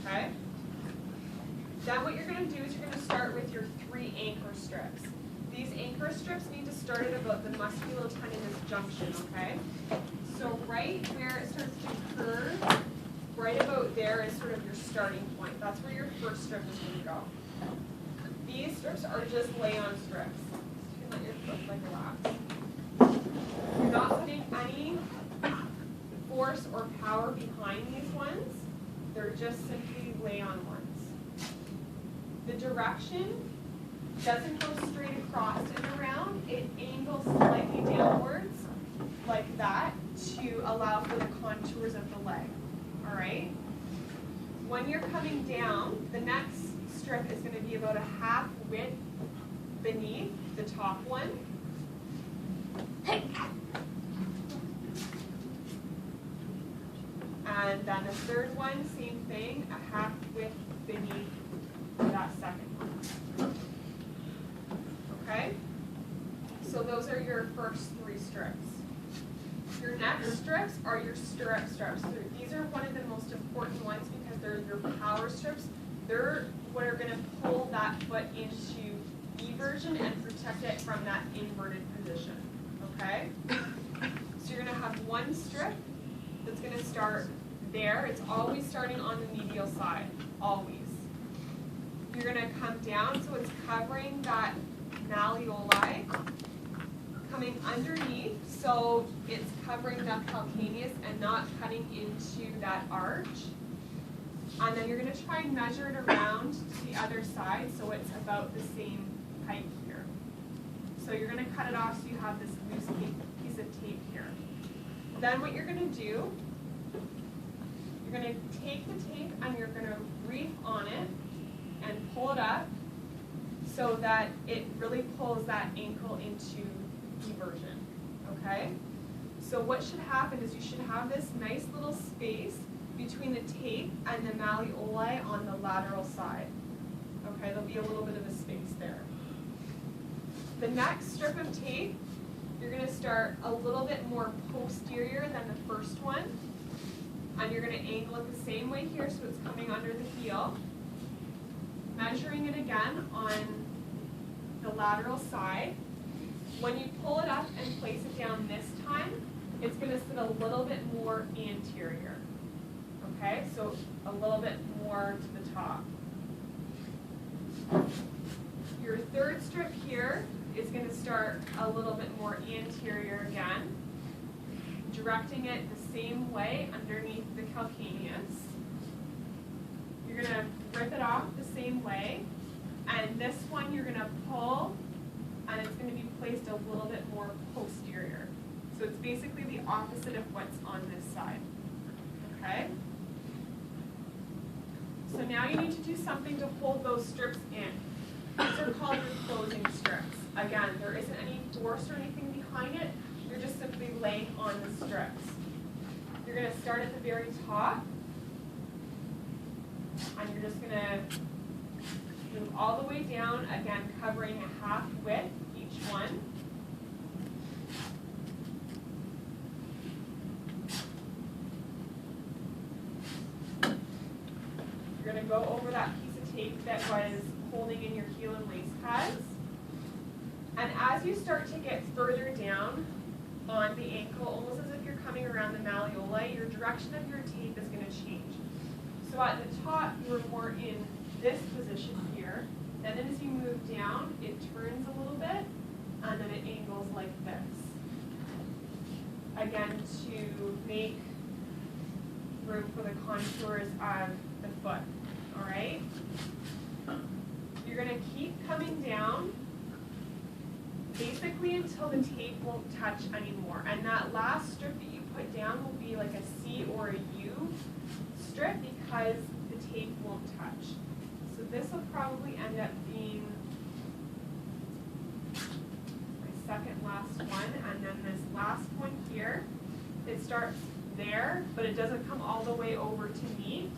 okay? Then what you're going to do is you're going to start with your 3 anchor strips. These anchor strips need to start at about the musculotendinous junction, okay? So right where it starts to curve, right about there is sort of your starting point. That's where your first strip is going to go. These strips are just lay-on strips. You can let your foot leg relax. You're not putting any force or power behind these ones. They're just simply lay-on ones. The direction doesn't go straight across and around. It angles slightly downwards like that to allow for the contours of the leg. All right? When you're coming down, the next strip is going to be about a half width beneath the top one. And then the third one, same thing, a half width beneath that second one. Okay? So those are your first 3 strips. Your next strips are your stirrup strips. So these are one of the most important ones because they're your power strips. They're what are going to pull that foot into eversion and protect it from that inverted position. Okay? So you're going to have one strip that's going to start there. It's always starting on the medial side. Always. You're going to come down so it's covering that malleoli, coming underneath so it's covering the calcaneus and not cutting into that arch. And then you're going to try and measure it around to the other side so it's about the same height here. So you're going to cut it off so you have this loose piece of tape here. Then what you're going to do, you're going to take the tape and you're going to reef on it and pull it up so that it really pulls that ankle into eversion, okay? So what should happen is you should have this nice little space between the tape and the malleoli on the lateral side. Okay, there'll be a little bit of a space there. The next strip of tape, you're going to start a little bit more posterior than the first one. And you're going to angle it the same way here so it's coming under the heel. Measuring it again on the lateral side. When you pull it up and place it down this time, it's going to sit a little bit more anterior. Okay, so a little bit more to the top. Your third strip here is going to start a little bit more anterior again, directing it the same way underneath the calcaneus. You're going to rip it off the same way, and this one you're going to pull, and it's going to be placed a little bit more posterior. So it's basically the opposite of what's on this side. Okay? So now you need to do something to hold those strips in. These are called your closing strips. Again, there isn't any force or anything behind it. You're just simply laying on the strips. You're going to start at the very top, and you're just going to move all the way down, again covering a half width each one. You're going to go over that piece of tape that was holding in your heel and lace pads. And as you start to get further down on the ankle, almost as if you're coming around the malleoli, your direction of your tape is going to change. So at the top, you were more in this position here. And then as you move down, it turns a little bit, and then it angles like this. Again, to make room for the contours of the foot. All right? You're going to keep coming down basically until the tape won't touch anymore. And that last strip that you put down will be like a C or a U strip because the tape won't touch. So this will probably end up being my second last one, and then this last one here, it starts there, but it doesn't come all the way over to me.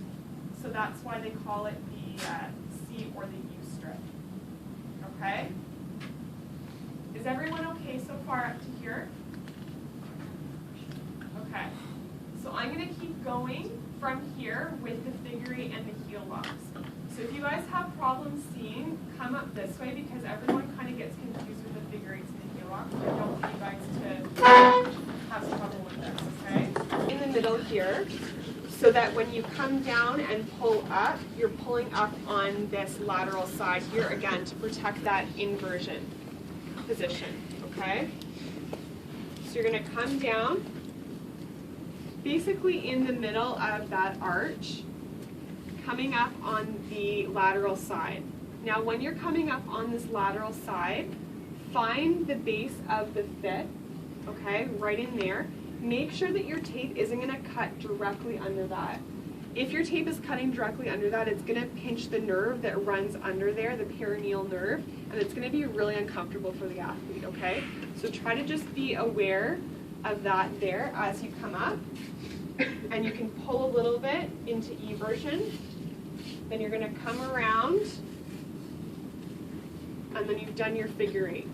So that's why they call it the C or the U strip. Okay? Is everyone okay so far up to here? Okay. So I'm going to keep going from here with the figure 8 and the heel locks. So if you guys have problems seeing, come up this way because everyone kind of gets confused with the figure 8s and the heel locks. I don't want you guys to have trouble with this, okay? In the middle here, so that when you come down and pull up, you're pulling up on this lateral side here, again, to protect that inversion position, okay? So you're going to come down, basically in the middle of that arch, coming up on the lateral side. Now when you're coming up on this lateral side, find the base of the fit, okay, right in there. Make sure that your tape isn't going to cut directly under that. If your tape is cutting directly under that, it's going to pinch the nerve that runs under there, the perineal nerve, and it's going to be really uncomfortable for the athlete, okay? So try to just be aware of that there as you come up. And you can pull a little bit into eversion. Then you're going to come around, and then you've done your figure 8,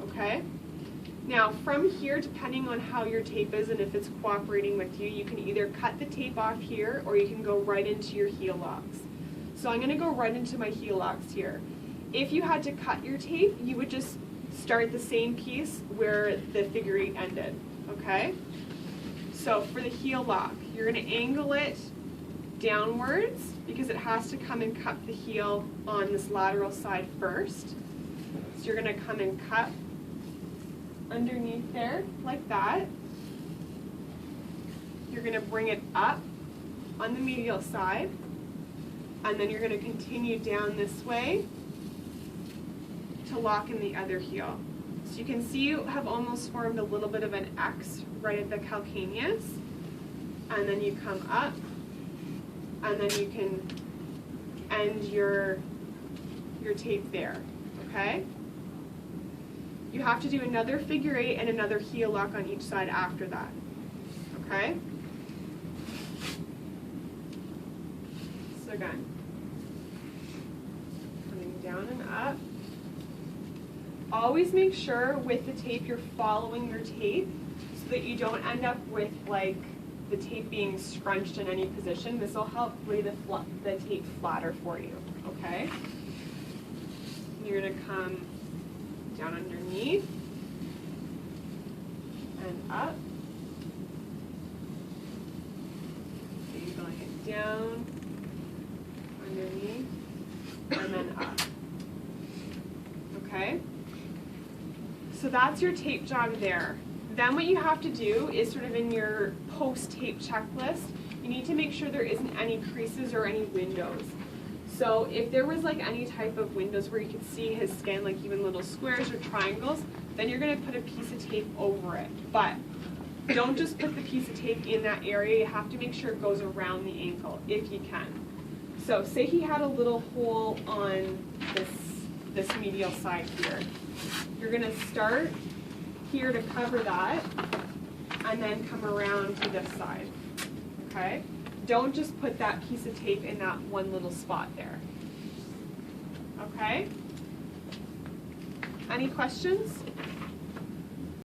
okay? Now from here, depending on how your tape is and if it's cooperating with you, you can either cut the tape off here or you can go right into your heel locks. So I'm going to go right into my heel locks here. If you had to cut your tape, you would just start the same piece where the figure 8 ended, okay? So for the heel lock, you're going to angle it downwards because it has to come and cup the heel on this lateral side first. So you're going to come and cup underneath there like that. You're going to bring it up on the medial side, and then you're going to continue down this way to lock in the other heel. So you can see you have almost formed a little bit of an X right at the calcaneus, and then you come up, and then you can end your tape there, okay? You have to do another figure 8 and another heel lock on each side after that, okay? So again, coming down and up. Always make sure with the tape you're following your tape so that you don't end up with like the tape being scrunched in any position. This will help lay the tape flatter for you, okay? You're going to come down underneath and up. So you're going down, underneath, and then up. Okay? So that's your tape job there. Then what you have to do is sort of in your post-tape checklist, you need to make sure there isn't any creases or any windows. So if there was like any type of windows where you could see his skin, like even little squares or triangles, then you're going to put a piece of tape over it. But don't just put the piece of tape in that area. You have to make sure it goes around the ankle if you can. So say he had a little hole on this medial side here. You're going to start here to cover that and then come around to this side, okay? Don't just put that piece of tape in that one little spot there, okay? Any questions?